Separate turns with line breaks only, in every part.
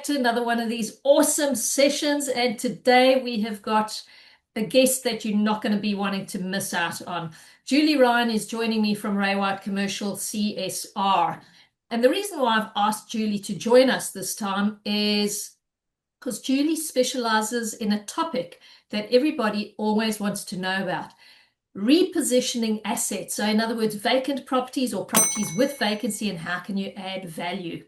to another one of these awesome sessions. And today we have got a guest that you're not going to be wanting to miss out on. Julie Ryan is joining me from Ray White Commercial CSR. And the reason why I've asked Julie to join us this time is because Julie specializes in a topic that everybody always wants to know about: repositioning assets. So in other words, vacant properties or properties with vacancy, and how can you add value?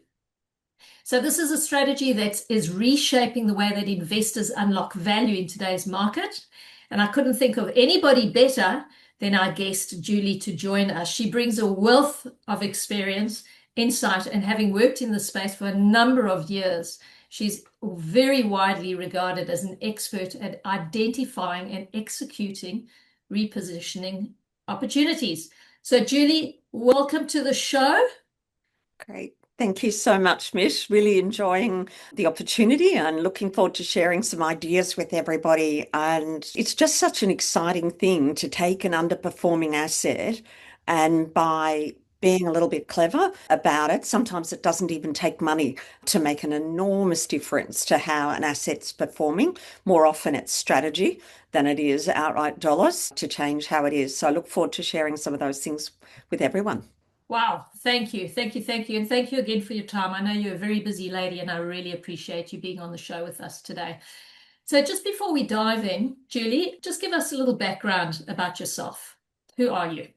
So this is a strategy that is reshaping the way that investors unlock value in today's market. And I couldn't think of anybody better than our guest, Julie, to join us. She brings a wealth of experience, insight, and having worked in the space for a number of years, she's very widely regarded as an expert at identifying and executing repositioning opportunities. So, Julie, welcome to the show.
Great. Thank you so much, Mish. Really enjoying the opportunity and looking forward to sharing some ideas with everybody. And it's just such an exciting thing to take an underperforming asset, and by being a little bit clever about it, sometimes it doesn't even take money to make an enormous difference to how an asset's performing. More often it's strategy than it is outright dollars to change how it is. So I look forward to sharing some of those things with everyone.
Wow, thank you, thank you, thank you. And thank you again for your time. I know you're a very busy lady, and I really appreciate you being on the show with us today. So just before we dive in, Julie, just give us a little background about yourself. Who are you?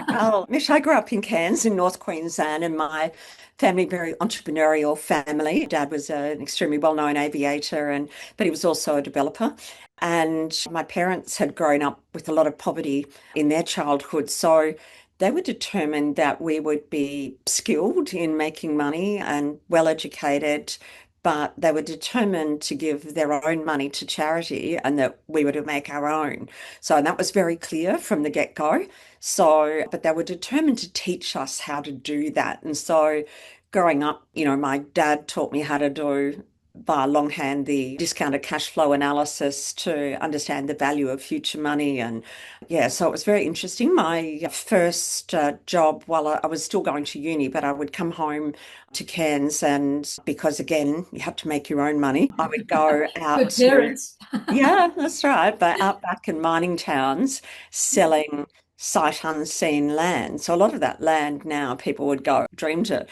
Well, Mish, I grew up in Cairns in North Queensland, and my family, very entrepreneurial family. Dad was an extremely well-known aviator, but he was also a developer. And my parents had grown up with a lot of poverty in their childhood. So they were determined that we would be skilled in making money and well educated, but they were determined to give their own money to charity and that we were to make our own. So, and that was very clear from the get-go. So, but they were determined to teach us how to do that. And so growing up, my dad taught me how to do via longhand the discounted cash flow analysis to understand the value of future money. And yeah, so it was very interesting. My first job while I was still going to uni, but I would come home to Cairns, and because again, you have to make your own money, I would go out
Good
to,
parents.
yeah, that's right, but out back in mining towns selling sight unseen land. So a lot of that land now people would go dream to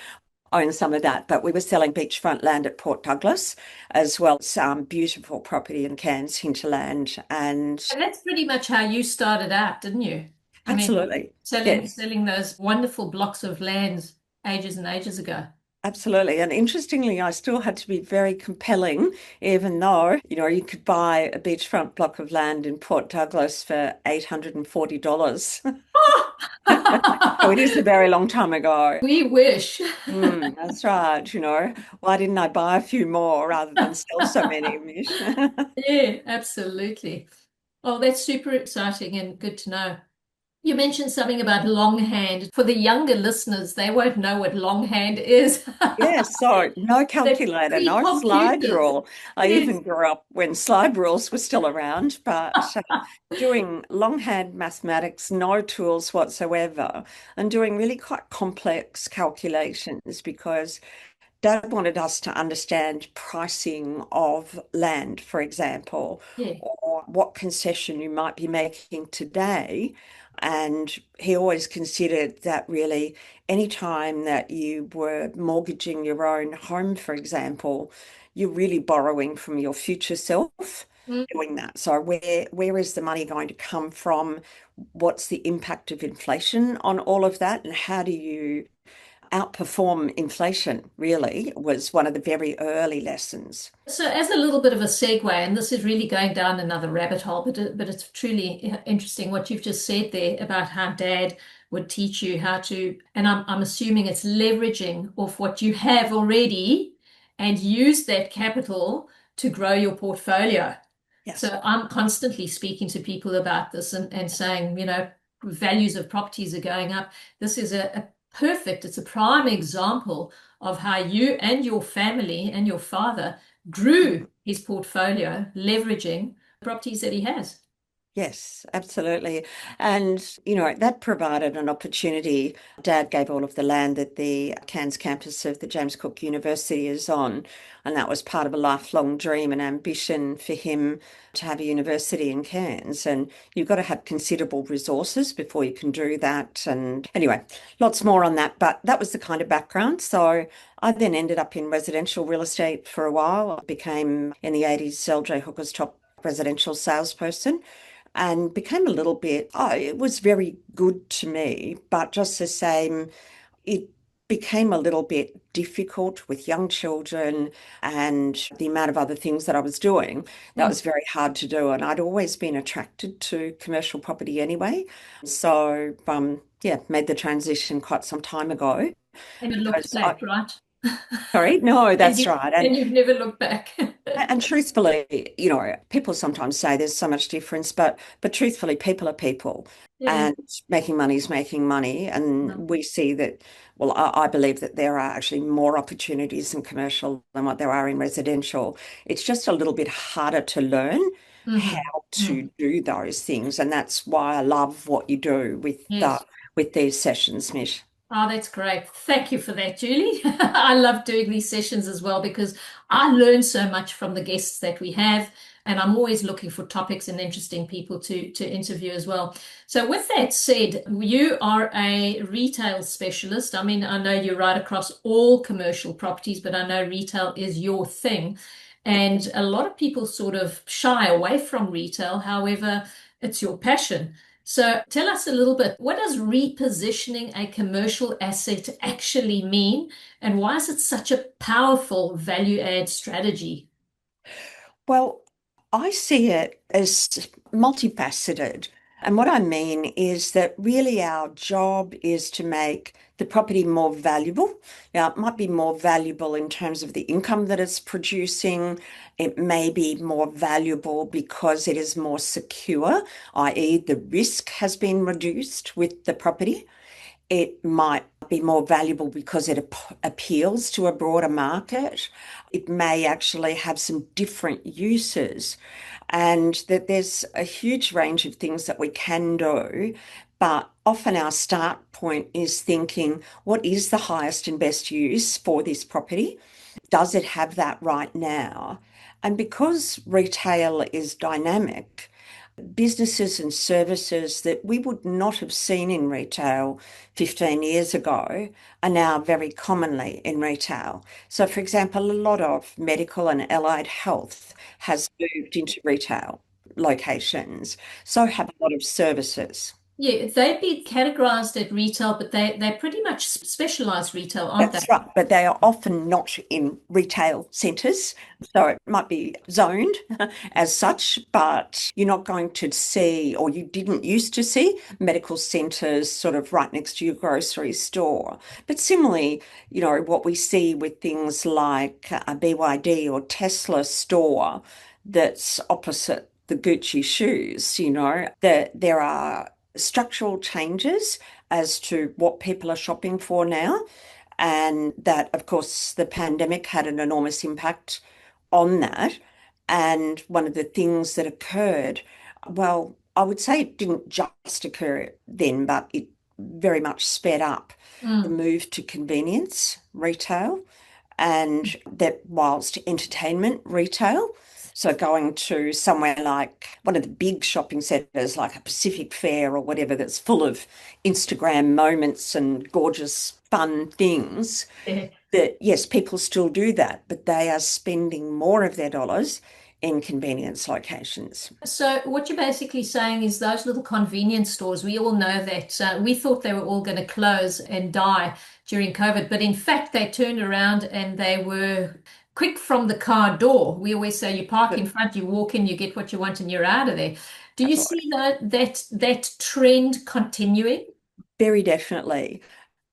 own some of that, but we were selling beachfront land at Port Douglas as well as beautiful property in Cairns hinterland. And
And that's pretty much how you started out, didn't you? I mean,
absolutely,
selling
yes.
selling those wonderful blocks of land ages and ages ago.
Absolutely. And interestingly, I still had to be very compelling, even though, you could buy a beachfront block of land in Port Douglas for $840. So it is a very long time ago.
We wish.
That's right. Why didn't I buy a few more rather than sell so many, Mish?
Yeah, absolutely. Oh, that's super exciting and good to know. You mentioned something about longhand. For the younger listeners, they won't know what longhand is.
Yeah, so no
They're
calculator, no slide
pre-computers.
rule. I
Yes.
even grew up when slide rules were still around, but doing longhand mathematics, no tools whatsoever, and doing really quite complex calculations because Dad wanted us to understand pricing of land, for example,
Yeah.
or what concession you might be making today. And he always considered that really any time that you were mortgaging your own home, for example, you're really borrowing from your future self
Mm.
doing that. So where is the money going to come from? What's the impact of inflation on all of that? And how do you outperform inflation, really, was one of the very early lessons.
So, as a little bit of a segue, and this is really going down another rabbit hole, but it's truly interesting what you've just said there about how Dad would teach you how to, and I'm assuming it's leveraging off what you have already and use that capital to grow your portfolio.
Yes.
So I'm constantly speaking to people about this and saying, values of properties are going up. This is a perfect, it's a prime example of how you and your family and your father grew his portfolio, leveraging the properties that he has.
Yes, absolutely. And, that provided an opportunity. Dad gave all of the land that the Cairns campus of the James Cook University is on. And that was part of a lifelong dream and ambition for him to have a university in Cairns. And you've got to have considerable resources before you can do that. And anyway, lots more on that. But that was the kind of background. So I then ended up in residential real estate for a while. I became, in the 80s, LJ Hooker's top residential salesperson and became a little bit, it was very good to me, but just the same, it became a little bit difficult with young children and the amount of other things that I was doing. That
Mm.
was very hard to do. And I'd always been attracted to commercial property anyway. So, yeah, made the transition quite some time ago
And it looked
because I,
back, right?
sorry, no,
And
that's right.
you've never looked back.
And truthfully, people sometimes say there's so much difference, but truthfully, people are people,
Yeah.
and making money is making money. And we see that, well, I believe that there are actually more opportunities in commercial than what there are in residential. It's just a little bit harder to learn
Mm-hmm.
how
Mm.
to do those things, and that's why I love what you do
Yes.
with these sessions, Mish.
Oh, that's great. Thank you for that, Julie. I love doing these sessions as well because I learn so much from the guests that we have, and I'm always looking for topics and interesting people to interview as well. So, with that said, you are a retail specialist. I mean, I know you're right across all commercial properties, but I know retail is your thing. And a lot of people sort of shy away from retail. However, it's your passion. So tell us a little bit, what does repositioning a commercial asset actually mean, and why is it such a powerful value add strategy?
Well, I see it as multifaceted. And what I mean is that really our job is to make the property more valuable. Now, it might be more valuable in terms of the income that it's producing. It may be more valuable because it is more secure, i.e., the risk has been reduced with the property. It might be more valuable because it appeals to a broader market. It may actually have some different uses, and that there's a huge range of things that we can do. But often our start point is thinking, what is the highest and best use for this property? Does it have that right now? And because retail is dynamic, businesses and services that we would not have seen in retail 15 years ago are now very commonly in retail. So, for example, a lot of medical and allied health has moved into retail locations, so have a lot of services.
Yeah, they'd be categorized at retail, but they're pretty much specialized retail, aren't they?
That's right, but they are often not in retail centres. So it might be zoned as such, but you're not going to see, or you didn't used to see, medical centres sort of right next to your grocery store. But similarly, what we see with things like a BYD or Tesla store that's opposite the Gucci shoes, that there are structural changes as to what people are shopping for now. And that, of course, the pandemic had an enormous impact on that. And one of the things that occurred, well, I would say it didn't just occur then, but it very much sped up the
Mm.
move to convenience retail and that whilst entertainment retail, so going to somewhere like one of the big shopping centres like a Pacific Fair or whatever that's full of Instagram moments and gorgeous fun things,
Yeah.
that yes, people still do that, but they are spending more of their dollars in convenience locations.
So what you're basically saying is those little convenience stores, we all know that we thought they were all going to close and die during COVID, but in fact they turned around and they were quick from the car door. We always say you park in
But
front, you walk in, you get what you want, and you're out of there. Do you
right,
see that trend continuing?
very definitely.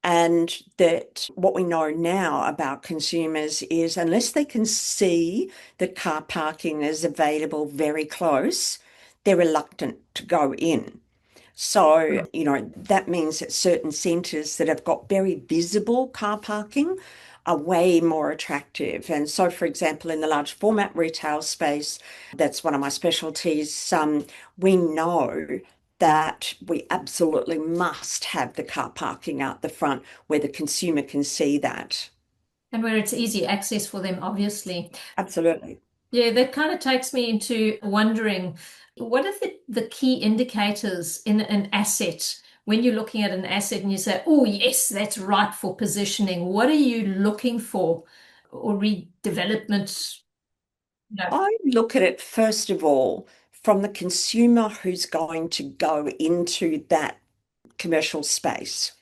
And that what we know now about consumers is unless they can see that car parking is available very close, they're reluctant to go in. So, that means that certain centres that have got very visible car parking are way more attractive. And so, for example, in the large format retail space, that's one of my specialties. We know that we absolutely must have the car parking out the front where the consumer can see that.
And where it's easy access for them, obviously.
Absolutely.
Yeah, that kind of takes me into wondering what are the key indicators in an asset when you're looking at an asset and you say, oh, yes, that's right for positioning. What are you looking for? Or redevelopment? No.
I look at it, first of all, from the consumer who's going to go into that commercial space.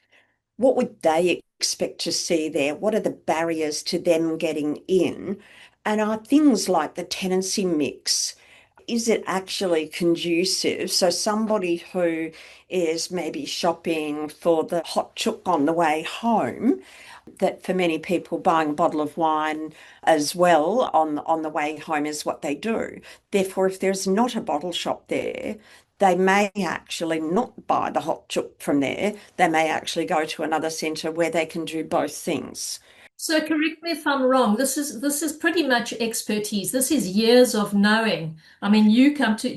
What would they expect to see there? What are the barriers to them getting in? And are things like the tenancy mix, is it actually conducive? So somebody who is maybe shopping for the hot chook on the way home, that for many people buying a bottle of wine as well on the way home is what they do. Therefore, if there's not a bottle shop there, they may actually not buy the hot chook from there. They may actually go to another centre where they can do both things.
So correct me if I'm wrong. This is pretty much expertise. This is years of knowing. I mean, you come to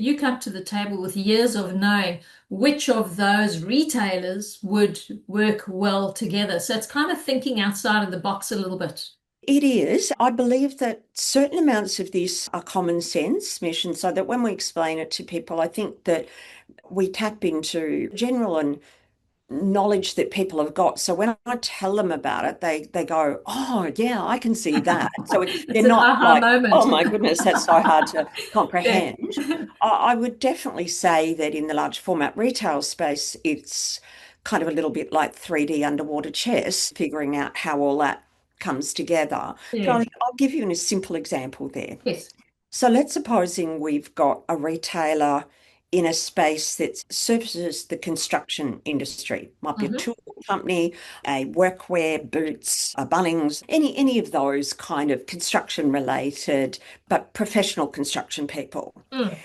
the table with years of knowing which of those retailers would work well together. So it's kind of thinking outside of the box a little bit.
It is. I believe that certain amounts of this are common sense, Mish, and so that when we explain it to people, I think that we tap into general and knowledge that people have got. So when I tell them about it, they go, "Oh, yeah, I can see that." So they're
It's an
not
aha
like,
moment.
"Oh my goodness, that's so hard to
Yeah.
comprehend." I would definitely say that in the large format retail space, it's kind of a little bit like 3D underwater chess, figuring out how all that comes together. But
Yeah.
I'll give you a simple example there.
Yes.
So let's supposing we've got a retailer in a space that services the construction industry. Might be a
Hmm.
tool company, a workwear, boots, a Bunnings, any of those kind of construction related, but professional construction people.
Mm.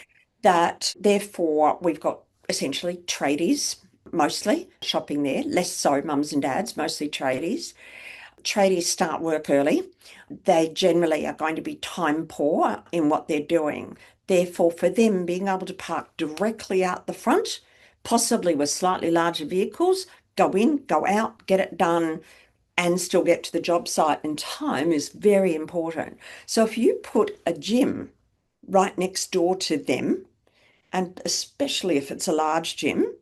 That therefore we've got essentially tradies mostly shopping there, less so mums and dads, mostly tradies. Tradies start work early. They generally are going to be time poor in what they're doing. Therefore, for them, being able to park directly out the front, possibly with slightly larger vehicles, go in, go out, get it done, and still get to the job site in time is very important. So if you put a gym right next door to them, and especially if it's a large gym,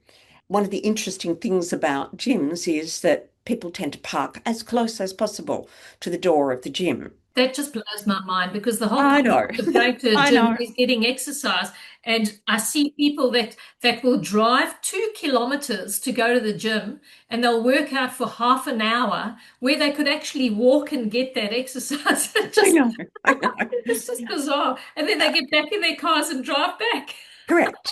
one of the interesting things about gyms is that people tend to park as close as possible to the door of the gym.
That just blows my mind because the whole
I know.
concept of going to a
I
gym
know.
is getting exercise. And I see people that will drive 2 kilometers to go to the gym and they'll work out for half an hour where they could actually walk and get that exercise.
I know. I know.
It's just bizarre. And then they get back in their cars and drive back.
Correct.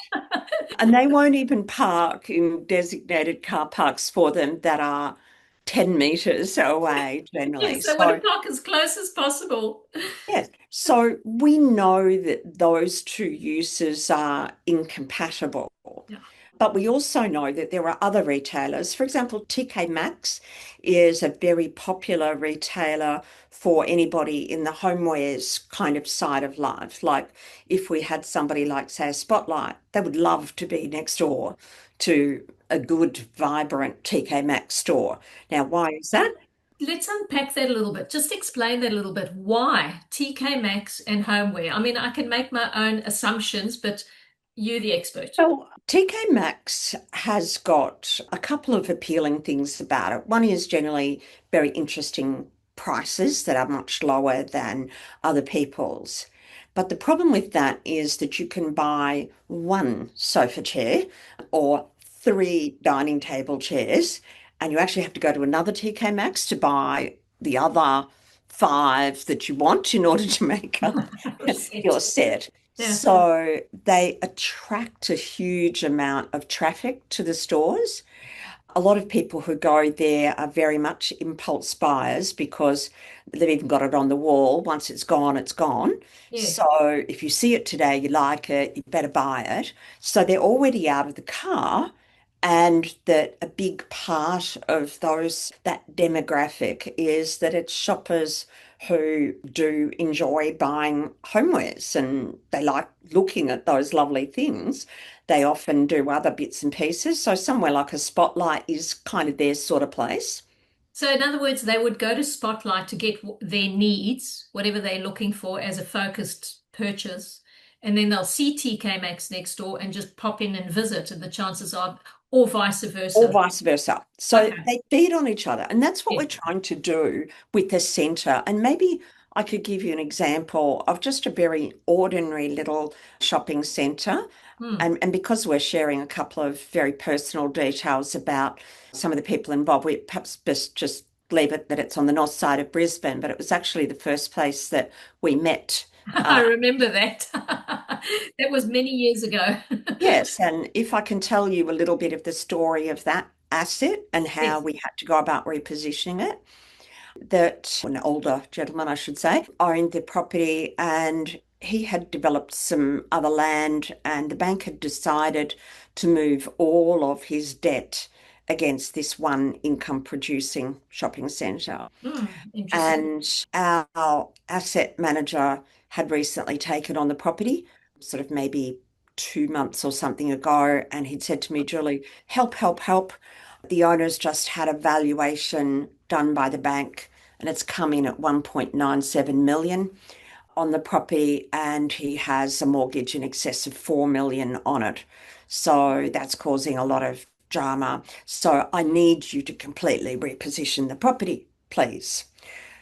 And they won't even park in designated car parks for them that are 10 meters away generally.
Yes, they want to
So
park as close as possible.
yes. So we know that those two uses are incompatible.
Yeah.
But we also know that there are other retailers. For example, TK Maxx is a very popular retailer for anybody in the homewares kind of side of life. Like if we had somebody like, say, a Spotlight, they would love to be next door to a good, vibrant TK Maxx store. Now, why is
So
that?
let's unpack that a little bit. Just explain that a little bit. Why TK Maxx and homeware? I mean, I can make my own assumptions, but you're the expert.
Well, TK Maxx has got a couple of appealing things about it. One is generally very interesting prices that are much lower than other people's. But the problem with that is that you can buy one sofa chair or three dining table chairs, and you actually have to go to another TK Maxx to buy the other five that you want in order to make up
Set.
your set.
Yeah.
So they attract a huge amount of traffic to the stores. A lot of people who go there are very much impulse buyers because they've even got it on the wall. Once it's gone, it's gone.
Yes.
So if you see it today, you like it, you better buy it. So they're already out of the car And that a big part of that demographic is that it's shoppers who do enjoy buying homewares and they like looking at those lovely things. They often do other bits and pieces. So somewhere like a Spotlight is kind of their sort of place.
So, in other words, they would go to Spotlight to get their needs, whatever they're looking for, as a focused purchase. And then they'll see TK Maxx next door and just pop in and visit. And the chances are, or vice
Or
versa.
vice versa. So
Okay.
they feed on each other. And that's what
Yeah.
we're trying to do with the centre. And maybe I could give you an example of just a very ordinary little shopping centre.
Hmm.
And because we're sharing a couple of very personal details about some of the people involved, we perhaps best just leave it that it's on the north side of Brisbane, but it was actually the first place that we met.
I remember that. That was many years ago.
Yes, and if I can tell you a little bit of the story of that asset and how
Yes.
we had to go about repositioning it, that an older gentleman, I should say, owned the property and he had developed some other land, and the bank had decided to move all of his debt against this one income producing shopping centre.
Hmm. Interesting.
And our asset manager had recently taken on the property, sort of maybe 2 months or something ago. And he'd said to me, Julie, help, help, help. The owner's just had a valuation done by the bank and it's come in at 1.97 million on the property, and he has a mortgage in excess of 4 million on it. So that's causing a lot of drama. So I need you to completely reposition the property, please.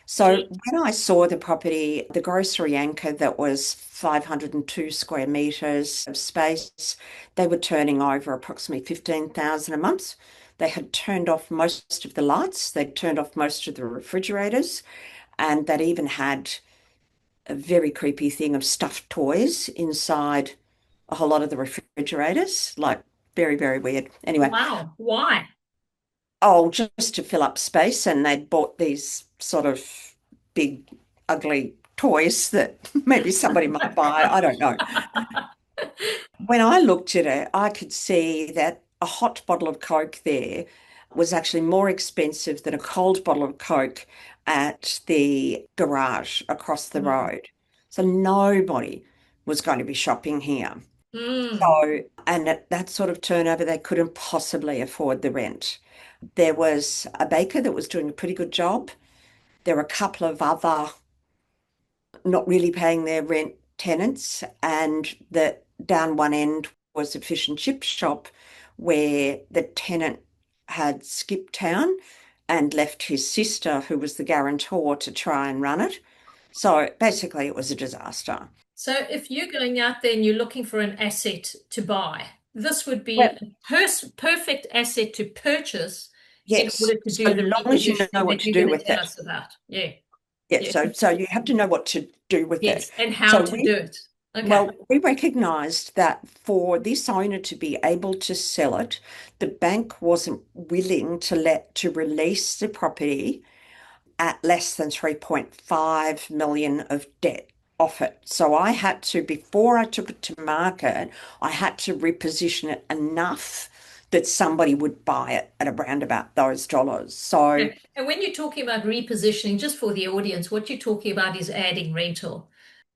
So
Gee.
when I saw the property, the grocery anchor that was 502 square meters of space, they were turning over approximately 15,000 a month. They had turned off most of the lights, they'd turned off most of the refrigerators, and they'd even had a very creepy thing of stuffed toys inside a whole lot of the refrigerators, like very, very weird. Anyway,
Wow. Why?
oh, just to fill up space, and they'd bought these sort of big, ugly toys that maybe somebody might buy. I don't know. When I looked at it, I could see that a hot bottle of Coke there was actually more expensive than a cold bottle of Coke at the garage across the
Mm.
road. So nobody was going to be shopping here.
Mm.
So, and at that sort of turnover, they couldn't possibly afford the rent. There was a baker that was doing a pretty good job. There were a couple of other not really paying their rent tenants, and that down one end was a fish and chip shop where the tenant had skipped town and left his sister, who was the guarantor, to try and run it. So basically, it was a disaster.
So if you're going out there and you're looking for an asset to buy, this would be
Well,
a perfect asset to purchase in
yes,
order to
so
do the
long as you know
repositioning
what
that
to
you're
do
going to
with
tell
it.
us about. Yeah.
Yeah,
Yeah.
so you have to know what to do with it.
Yes. And how
So
to do it. Okay.
we recognised that for this owner to be able to sell it, the bank wasn't willing to release the property at less than 3.5 million of debt off it. So I had to, before I took it to market, I had to reposition it enough that somebody would buy it at around about those dollars. So
Okay. And when you're talking about repositioning, just for the audience, what you're talking about is adding rental.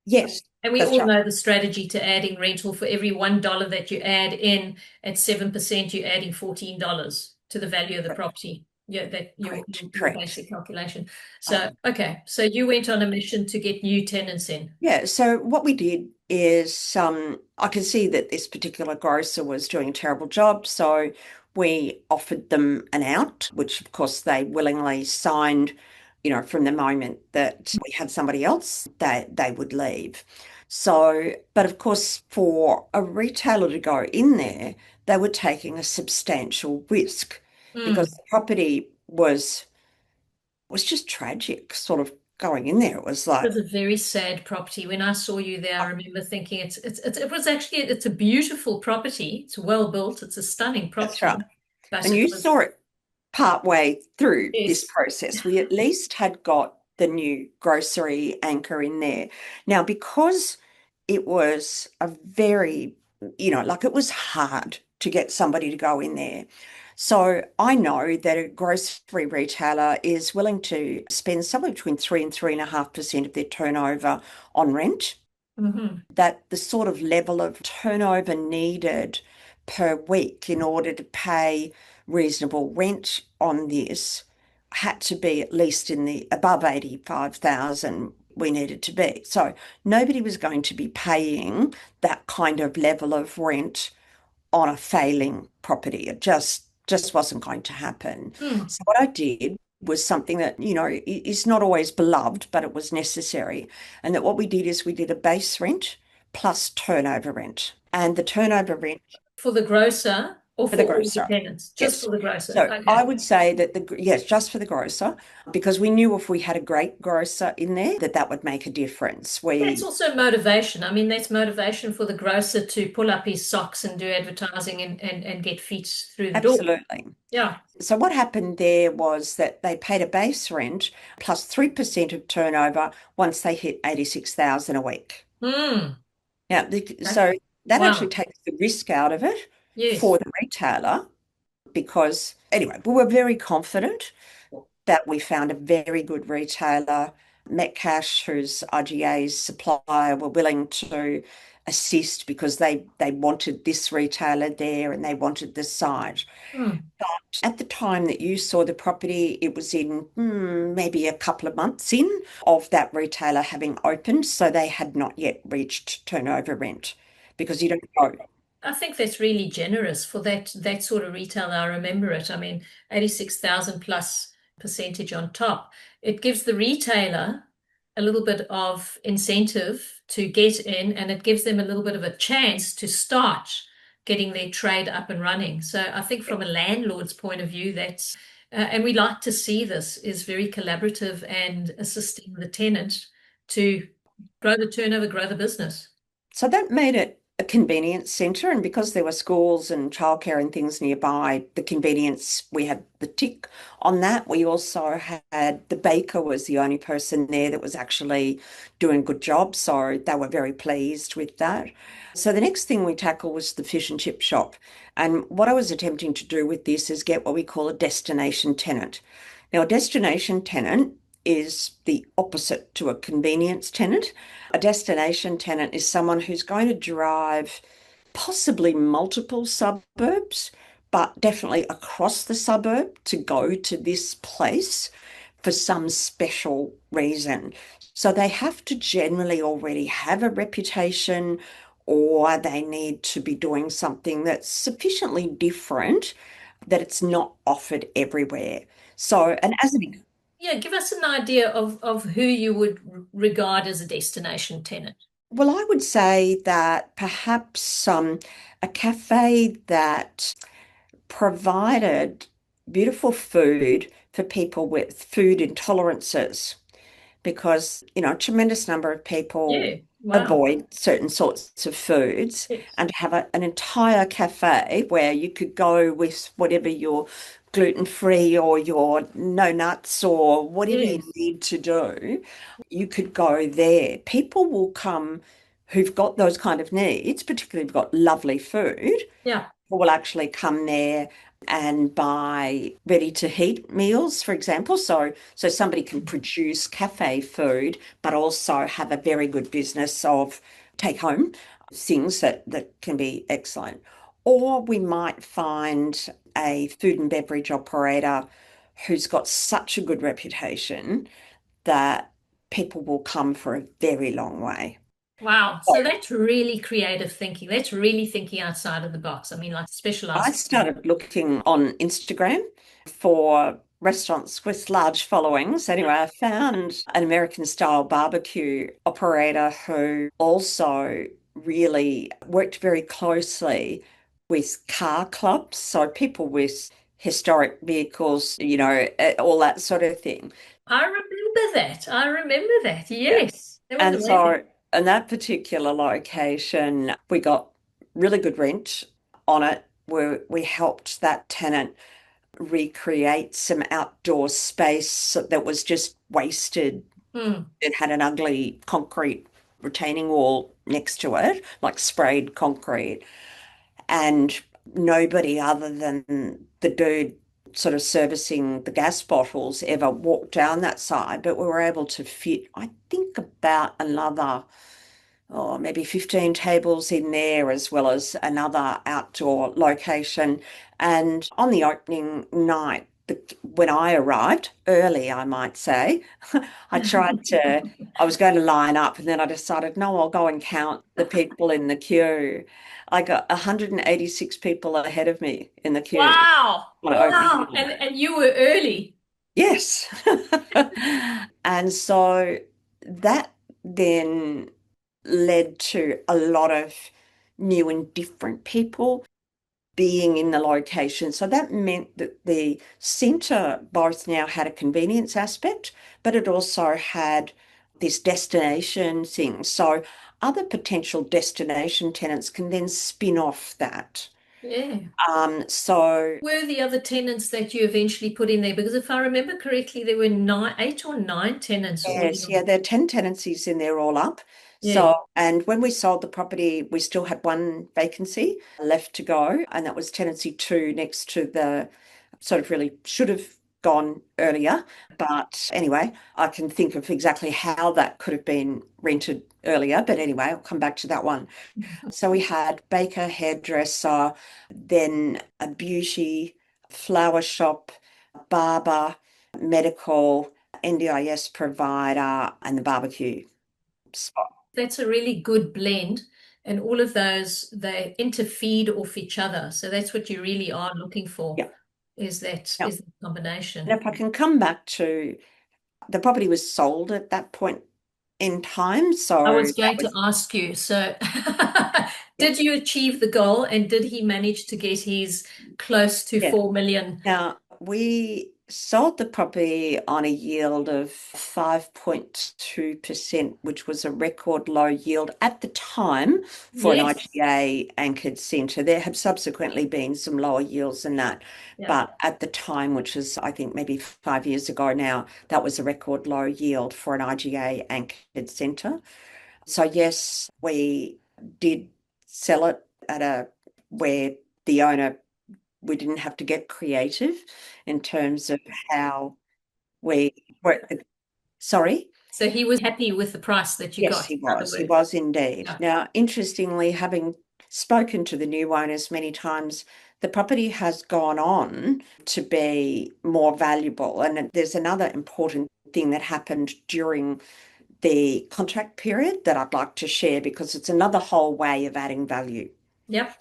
yes,
And we
that's
all
right.
know the strategy to adding rental. For every $1 that you add in at 7%, you're adding $14 to the value of the property. Yeah, that
Correct,
your
correct.
basic calculation. So,
Um,
okay. So you went on a mission to get new tenants in.
Yeah, so what we did is I could see that this particular grocer was doing a terrible job, so we offered them an out, which of course they willingly signed, from the moment that we had somebody else, they would leave. So, but of course, for a retailer to go in there, they were taking a substantial risk because
Mm.
the property was just tragic, sort of going in there. It was
It
like,
was a very sad property. When I saw you there, I remember thinking it was actually it's a beautiful property. It's well built. It's a stunning
that's right.
property, but
And
it
you
was
saw it part way through this
yes.
process. We at least had got the new grocery anchor in there. Now, because it was a very, like it was hard to get somebody to go in there. So I know that a grocery retailer is willing to spend somewhere between 3 and 3.5% of their turnover on rent.
Hmm.
That the sort of level of turnover needed per week in order to pay reasonable rent on this had to be at least in the above 85,000 we needed to be. So nobody was going to be paying that kind of level of rent on a failing property. It just wasn't going to happen.
Hmm.
So what I did was something that, is not always beloved, but it was necessary. And that what we did is we did a base rent plus turnover rent. And the turnover rent
For the grocer or
for the
for all the
grocer.
tenants? Just
Yes.
for the grocer.
So I
Okay.
would say that yes, just for the grocer, because we knew if we had a great grocer in there, that that would make a difference.
That's
We
also motivation. I mean, that's motivation for the grocer to pull up his socks and do advertising and get feet through the door.
absolutely.
Yeah.
So what happened there was that they paid a base rent plus 3% of turnover once they hit 86,000 a week.
Hmm.
Now,
Okay.
so that actually
Wow.
takes the risk out of it
Yes.
for the retailer because anyway, we were very confident that we found a very good retailer, Metcash, who's IGA's supplier, were willing to assist because they wanted this retailer there and they wanted the site.
Hmm.
At the time that you saw the property, it was in maybe a couple of months in of that retailer having opened, so they had not yet reached turnover rent because you don't know.
I think that's really generous for that sort of retail. I remember it. I mean, 86,000 plus percentage on top. It gives the retailer a little bit of incentive to get in, and it gives them a little bit of a chance to start getting their trade up and running. So I think from a landlord's point of view, that's and we like to see this is very collaborative and assisting the tenant to grow the turnover, grow the business.
So that made it a convenience centre, and because there were schools and childcare and things nearby, the convenience, we had the tick on that. We also had the baker was the only person there that was actually doing a good job, so they were very pleased with that. So the next thing we tackled was the fish and chip shop. And what I was attempting to do with this is get what we call a destination tenant. Now, a destination tenant is the opposite to a convenience tenant. A destination tenant is someone who's going to drive possibly multiple suburbs, but definitely across the suburb to go to this place for some special reason. So they have to generally already have a reputation or they need to be doing something that's sufficiently different that it's not offered everywhere. So, and as an
Yeah, give us an idea of who you would regard as a destination tenant.
well, I would say that perhaps a cafe that provided beautiful food for people with food intolerances because, a tremendous number of people
Yeah, wow.
avoid certain sorts of foods
Yes,
and to have an entire cafe where you could go with whatever your gluten-free or your no nuts or whatever you
yes,
need to do, you could go there. People will come who've got those kind of needs, particularly if you've got lovely food,
yeah.
will actually come there and buy ready to heat meals, for example. So somebody can produce cafe food, but also have a very good business of take home things that can be excellent. Or we might find a food and beverage operator who's got such a good reputation that people will come for a very long way.
Wow. So that's really creative thinking. That's really thinking outside of the box. I mean, like
I
specialized.
started looking on Instagram for restaurants with large followings. Anyway, I found an American style barbecue operator who also really worked very closely with car clubs. So people with historic vehicles, all that sort of thing.
I remember that. I remember that.
Yeah.
Yes. That was
And
amazing.
so in that particular location, we got really good rent on it. We helped that tenant recreate some outdoor space that was just wasted.
Hmm.
It had an ugly concrete retaining wall next to it, like sprayed concrete. And nobody other than the dude sort of servicing the gas bottles ever walked down that side, but we were able to fit, I think, about another, oh, maybe 15 tables in there, as well as another outdoor location. And on the opening night, when I arrived, early, I might say, I was going to line up, and then I decided, no, I'll go and count the people in the queue. I got 186 people ahead of me in the queue
Wow.
on opening
Wow.
night.
And you were early.
Yes. And so that then led to a lot of new and different people being in the location. So that meant that the centre both now had a convenience aspect, but it also had this destination thing. So other potential destination tenants can then spin off that.
Yeah.
So
Were the other tenants that you eventually put in there? Because if I remember correctly, there were nine, eight or nine tenants all
yes,
in.
yeah, there are 10 tenancies in there all up.
Yeah.
So, and when we sold the property, we still had one vacancy left to go, and that was tenancy two next to the sort of really should have gone earlier. But anyway, I can think of exactly how that could have been rented earlier. But anyway, I'll come back to that one. So we had baker, hairdresser, then a beauty, flower shop, barber, medical, NDIS provider, and the barbecue spot.
That's a really good blend. And all of those, they interfeed off each other. So that's what you really are looking for,
Yeah.
is that
Now,
is the combination.
and if I can come back to the property was sold at that point in time.
I
So
was
that
going to
was,
ask you, so
yeah.
did you achieve the goal and did he manage to get his close to
Yeah.
4 million?
Now, we sold the property on a yield of 5.2%, which was a record low yield at the time for an
Yes.
IGA anchored centre. There have subsequently been some lower yields than that.
Yeah.
But at the time, which is, I think, maybe 5 years ago now, that was a record low yield for an IGA anchored centre. So, yes, we did sell it at a where the owner we didn't have to get creative in terms of how we were. Sorry?
So he was happy with the price that you
Yes,
got,
he
in other
was. He
words.
was indeed.
Yeah.
Now, interestingly, having spoken to the new owners many times, the property has gone on to be more valuable. And there's another important thing that happened during the contract period that I'd like to share because it's another whole way of adding value.
Yep.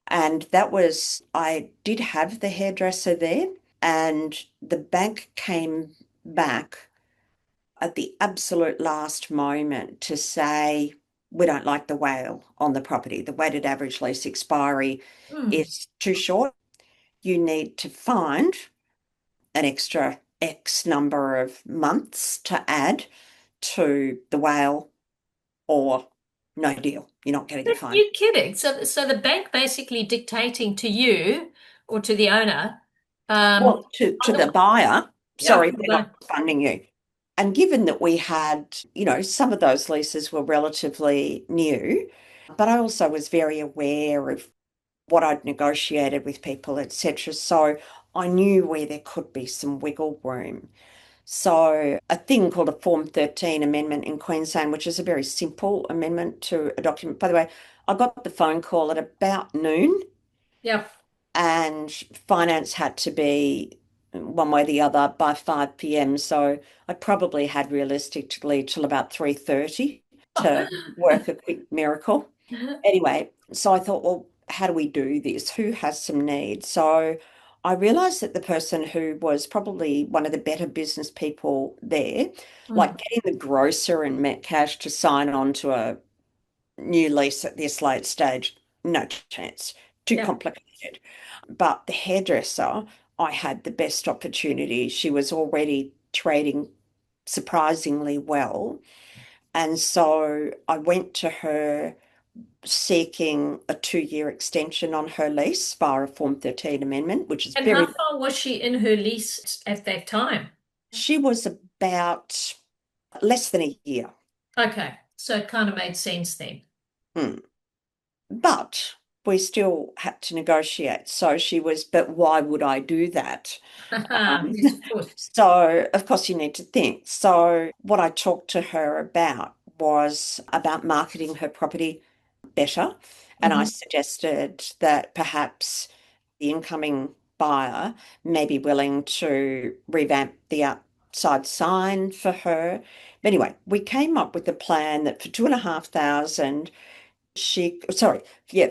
And that was, I did have the hairdresser there, and the bank came back at the absolute last moment to say, we don't like the WALE on the property. The weighted average lease expiry
Hmm.
is too short. You need to find an extra X number of months to add to the WALE or no deal. You're not getting the fund.
You're kidding. So the bank basically dictating to you or to the owner, um,
Well, to the buyer,
yeah,
sorry,
the
we're not
bank.
funding you. And given that we had, some of those leases were relatively new, but I also was very aware of what I'd negotiated with people, etc. So I knew where there could be some wiggle room. So a thing called a Form 13 amendment in Queensland, which is a very simple amendment to a document. By the way, I got the phone call at about noon
Yeah.
and finance had to be one way or the other by 5 p.m. So I probably had realistically till about 3:30 to work a quick miracle. Anyway, so I thought, well, how do we do this? Who has some needs? So I realized that the person who was probably one of the better business people there,
Mm.
like getting the grocer and Metcash to sign on to a new lease at this late stage, no chance, too
Yeah.
complicated. But the hairdresser, I had the best opportunity. She was already trading surprisingly well. And so I went to her seeking a 2-year extension on her lease via a Form 13 amendment, which is
And how
very,
far was she in her lease at that time?
she was about less than a year.
Okay. So it kind of made sense then.
Hmm. But we still had to negotiate. So she was, but why would I do that? Um,
Yes, of course.
so, of course, you need to think. So, what I talked to her about was about marketing her property better. And I
Hmm.
suggested that perhaps the incoming buyer may be willing to revamp the outside sign for her. But anyway, we came up with a plan that for 2,500,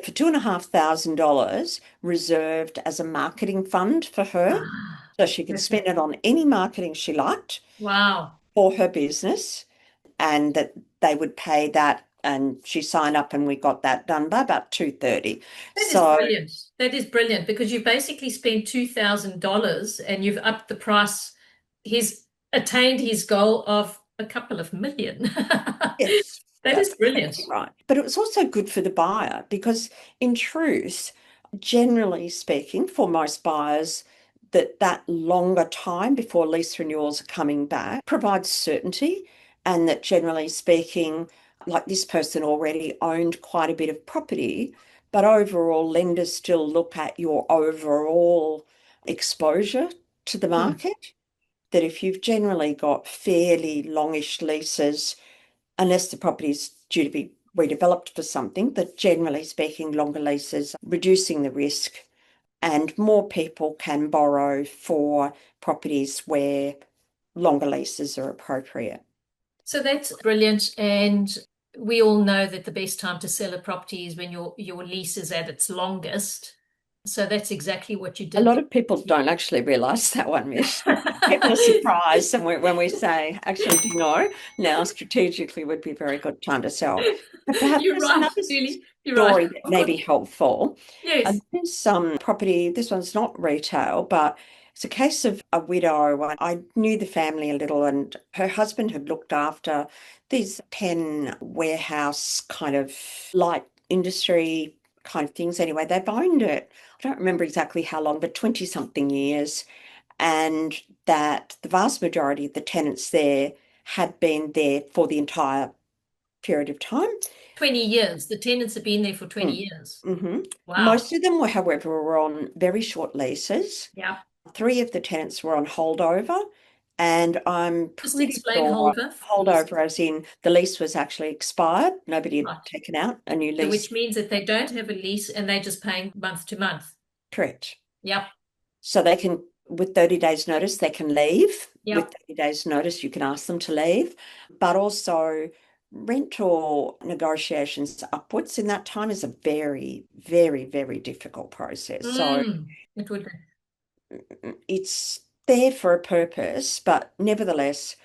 for $2,500 reserved as a marketing fund for her.
Ah,
So she could spend
perfect.
it on any marketing she liked
Wow.
for her business, and that they would pay that. And she signed up and we got that done by about 2:30.
That is
So
brilliant. That is brilliant because you basically spent $2,000 and you've upped the price. He's attained his goal of a couple of million.
yes,
That is
that's
brilliant.
exactly right. But it was also good for the buyer because, in truth, generally speaking, for most buyers, that longer time before lease renewals are coming back provides certainty, and that generally speaking, like this person already owned quite a bit of property, but overall lenders still look at your overall exposure to the
Hmm.
market. That if you've generally got fairly longish leases, unless the property is due to be redeveloped for something, that generally speaking, longer leases reducing the risk, and more people can borrow for properties where longer leases are appropriate.
So that's brilliant. And we all know that the best time to sell a property is when your lease is at its longest. So that's exactly what you
A
did
lot of people don't actually realise that one, Mish. People are surprised when we say, actually, do you know, now strategically would be a very good time to sell. But perhaps
You're
there's
right,
another
Julie. You're right.
story that
Of
may
course.
be helpful.
Yes.
There's some property, this one's not retail, but it's a case of a widow. I knew the family a little, and her husband had looked after these pen warehouse kind of light industry kind of things. Anyway, they've owned it. I don't remember exactly how long, but 20 something years. And that the vast majority of the tenants there had been there for the entire period of time.
20 years. The tenants have been there for 20
Mm.
years.
hmm
Wow.
Most of them were, however, were on very short leases.
Yeah.
Three of the tenants were on holdover, and I'm
Just
pretty
explain
sure
holder for the
holdover
listeners.
as in the lease was actually expired. Nobody had
Right.
taken out a new
So which
lease.
means that they don't have a lease and they're just paying month to month.
Correct.
Yep.
So they can, with 30 days notice, they can leave. With
Yep.
30 days notice, you can ask them to leave. But also rental negotiations upwards in that time is a very, very, very difficult process. So
It would be.
it's there for a purpose, but nevertheless,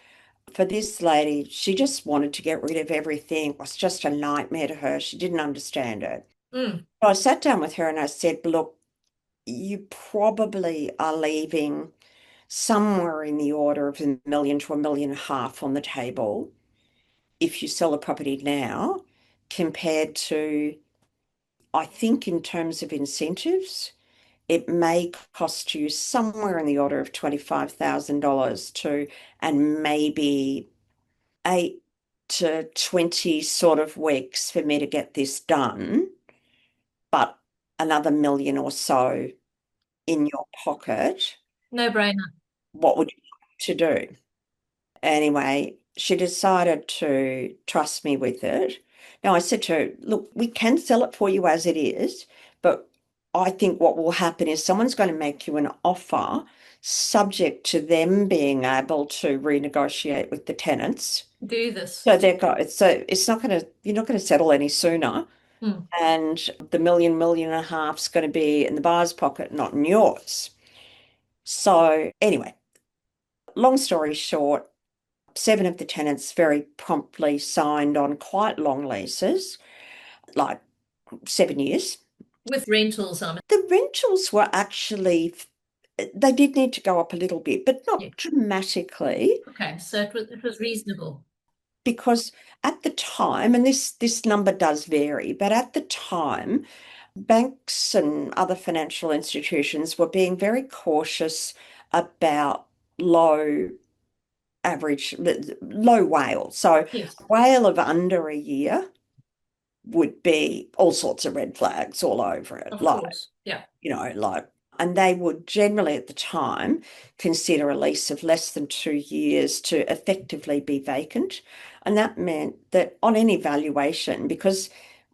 for this lady, she just wanted to get rid of everything. It was just a nightmare to her. She didn't understand it.
Mm.
So I sat down with her and I said, look, you probably are leaving somewhere in the order of 1 million to 1.5 million on the table if you sell a property now, compared to, I think, in terms of incentives, it may cost you somewhere in the order of $25,000 to, and maybe 8 to 20 sort of weeks for me to get this done, but another million or so in your pocket.
No brainer.
What would you like to do? Anyway, she decided to trust me with it. Now, I said to her, look, we can sell it for you as it is, but I think what will happen is someone's going to make you an offer subject to them being able to renegotiate with the tenants.
Do this.
So it's not going to, you're not going to settle any sooner.
Mm.
And the million and a half's going to be in the buyer's pocket, not in yours. So anyway, long story short, 7 of the tenants very promptly signed on quite long leases, like 7 years.
With rentals,
The rentals were actually, they did need to go up a little bit, but
yeah.
not dramatically,
Okay. So it was reasonable.
because at the time, and this number does vary, but at the time, banks and other financial institutions were being very cautious about low average, low whale. So
Yes.
a whale of under a year would be all sorts of red flags all over it.
Of
Like,
course. Yeah.
like, and they would generally at the time consider a lease of less than 2 years to effectively be vacant. And that meant that on any valuation, because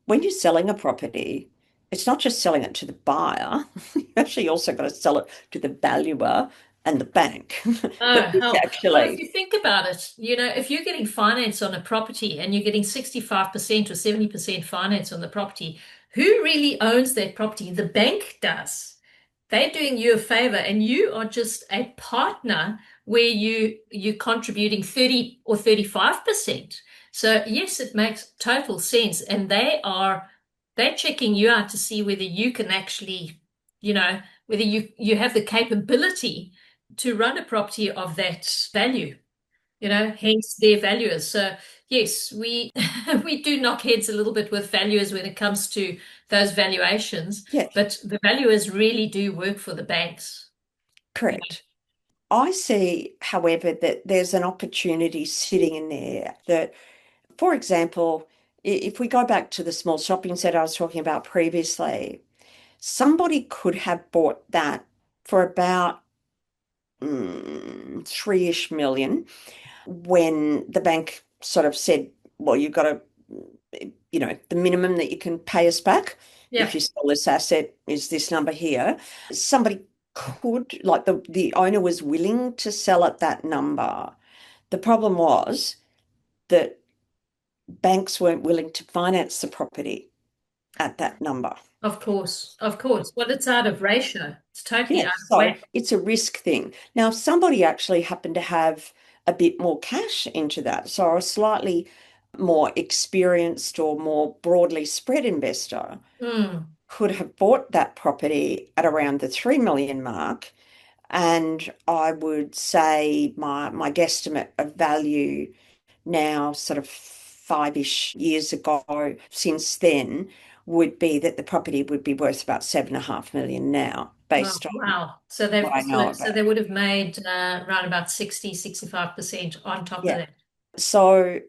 when you're selling a property, it's not just selling it to the buyer, you actually also got to sell it to the valuer and the bank.
Oh,
That this
hell. Well, if
actually,
you think about it, if you're getting finance on a property and you're getting 65% or 70% finance on the property, who really owns that property? The bank does. They're doing you a favor and you are just a partner where you're contributing 30 or 35%. So yes, it makes total sense. And they're checking you out to see whether you can actually, whether you have the capability to run a property of that value, hence their valuers. So yes, we we do knock heads a little bit with valuers when it comes to those valuations,
yeah,
but the valuers really do work for the banks.
correct. I see, however, that there's an opportunity sitting in there that, for example, if we go back to the small shopping centre I was talking about previously, somebody could have bought that for about 3-ish million when the bank sort of said, well, you've got to, the minimum that you can pay us back if
Yeah,
you sell this asset is this number here. Somebody could, like the owner was willing to sell at that number. The problem was that banks weren't willing to finance the property at that number.
of course, of course. Well, it's out of ratio. It's totally out
Yes,
of
so
whack.
it's a risk thing. Now, if somebody actually happened to have a bit more cash into that, so a slightly more experienced or more broadly spread investor
Mm.
could have bought that property at around the 3 million mark. And I would say my guesstimate of value now, sort of 5-ish years ago, since then, would be that the property would be worth about 7.5 million now,
Oh,
based on
wow. So
what I know
so
about.
they would have made around about 60, 65% on top of
Yeah.
that.
So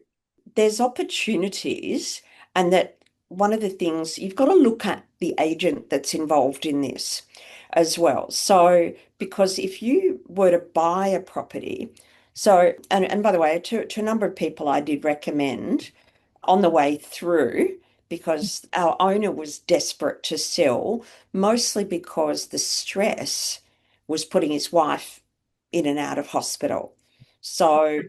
there's opportunities, and that one of the things you've got to look at the agent that's involved in this as well. So, because if you were to buy a property, so, and by the way, to a number of people, I did recommend on the way through because our owner was desperate to sell, mostly because the stress was putting his wife in and out of hospital. So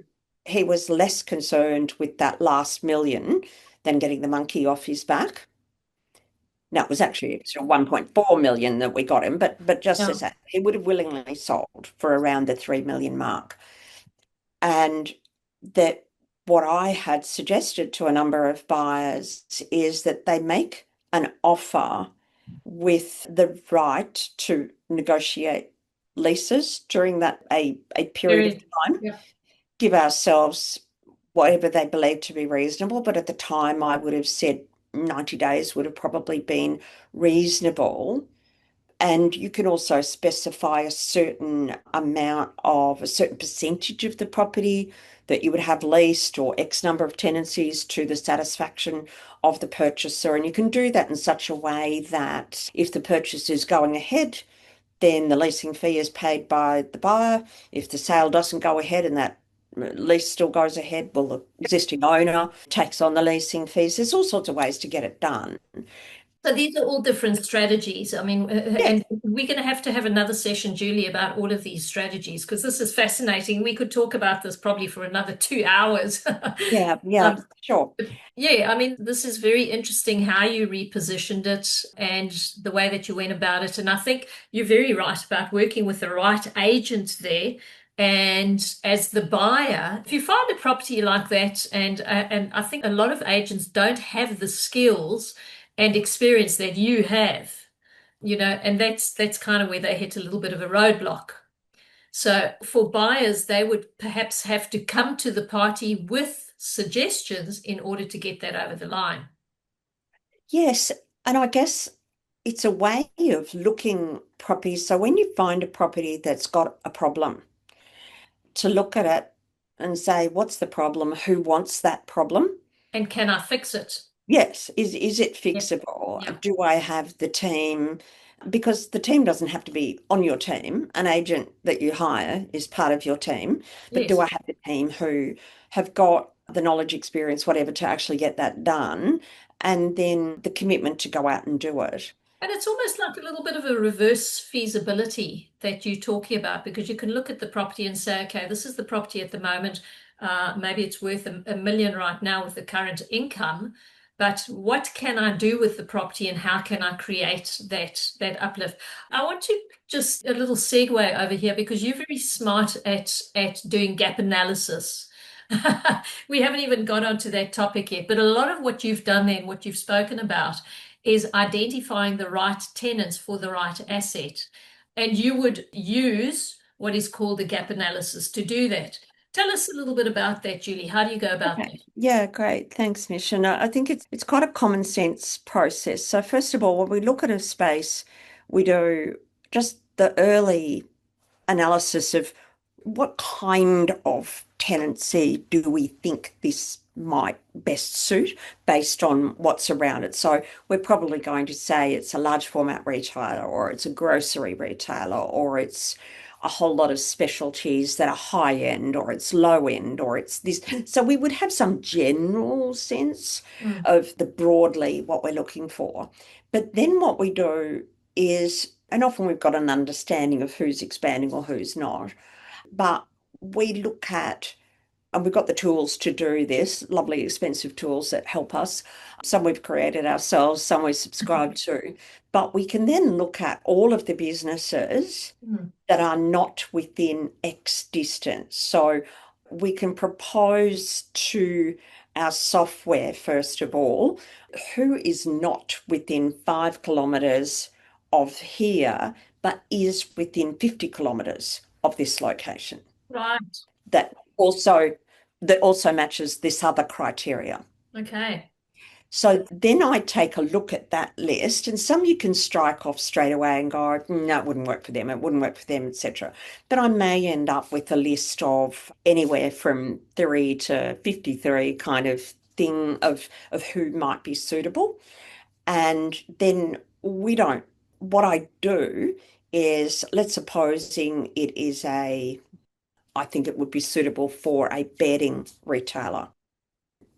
he was less concerned with that last million than getting the monkey off his back. Now it was actually extra 1.4 million that we got him, but just
Yeah.
as that, he would have willingly sold for around the 3 million mark. And that what I had suggested to a number of buyers is that they make an offer with the right to negotiate leases during that a period of
Period.
time,
Yeah.
give ourselves whatever they believe to be reasonable. But at the time, I would have said 90 days would have probably been reasonable. And you can also specify a certain amount of a certain percentage of the property that you would have leased or X number of tenancies to the satisfaction of the purchaser. And you can do that in such a way that if the purchase is going ahead, then the leasing fee is paid by the buyer. If the sale doesn't go ahead and that lease still goes ahead, well, the existing owner takes on the leasing fees. There's all sorts of ways to get it done.
So these are all different strategies. I mean,
Yeah,
and we're going to have another session, Julie, about all of these strategies because this is fascinating. We could talk about this probably for another 2 hours.
yeah,
Um,
sure.
but yeah, I mean, this is very interesting how you repositioned it and the way that you went about it. And I think you're very right about working with the right agent there. And as the buyer, if you find a property like that, and I think a lot of agents don't have the skills and experience that you have, and that's kind of where they hit a little bit of a roadblock. So for buyers, they would perhaps have to come to the party with suggestions in order to get that over the line.
Yes, and I guess it's a way of looking properties. So when you find a property that's got a problem, to look at it and say, what's the problem? Who wants that problem?
And can I fix it?
Yes, is it
Yeah.
fixable?
Yeah.
Do I have the team? Because the team doesn't have to be on your team. An agent that you hire is part of your team. But do I
Yes.
have the team who have got the knowledge, experience, whatever, to actually get that done? And then the commitment to go out and do it.
And it's almost like a little bit of a reverse feasibility that you're talking about because you can look at the property and say, okay, this is the property at the moment. Maybe it's worth a million right now with the current income, but what can I do with the property and how can I create that uplift? I want to just a little segue over here because you're very smart at doing gap analysis. We haven't even got onto that topic yet, but a lot of what you've done then, what you've spoken about is identifying the right tenants for the right asset. And you would use what is called the gap analysis to do that. Tell us a little bit about that, Julie. How do you go about
Okay.
that?
Yeah, great. Thanks, Mish. And I think it's quite a common sense process. So first of all, when we look at a space, we do just the early analysis of what kind of tenancy do we think this might best suit based on what's around it. So we're probably going to say it's a large format retailer, or it's a grocery retailer, or it's a whole lot of specialties that are high end, or it's low end, or it's this. So we would have some general sense
Mm.
of the broadly what we're looking for. But then what we do is, and often we've got an understanding of who's expanding or who's not, but we look at, and we've got the tools to do this, lovely expensive tools that help us. Some we've created ourselves, some we subscribe to, but we can then look at all of the businesses
Mm.
that are not within X distance. So we can propose to our software, first of all, who is not within 5 kilometres of here, but is within 50 kilometres of this location.
Right.
That also matches this other criteria.
Okay.
So then I take a look at that list, and some you can strike off straight away and go, no, it wouldn't work for them, it wouldn't work for them, etc. But I may end up with a list of anywhere from 3 to 53 kind of thing of who might be suitable. And then what I do is, let's supposing it is I think it would be suitable for a bedding retailer,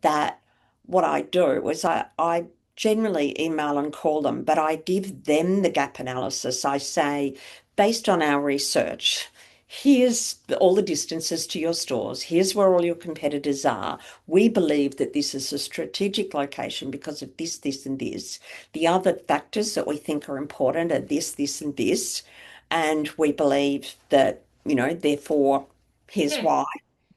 that what I do is I generally email and call them, but I give them the gap analysis. I say, based on our research, here's all the distances to your stores. Here's where all your competitors are. We believe that this is a strategic location because of this, this, and this. The other factors that we think are important are this, this, and this. And we believe that, therefore, here's
Yeah.
why.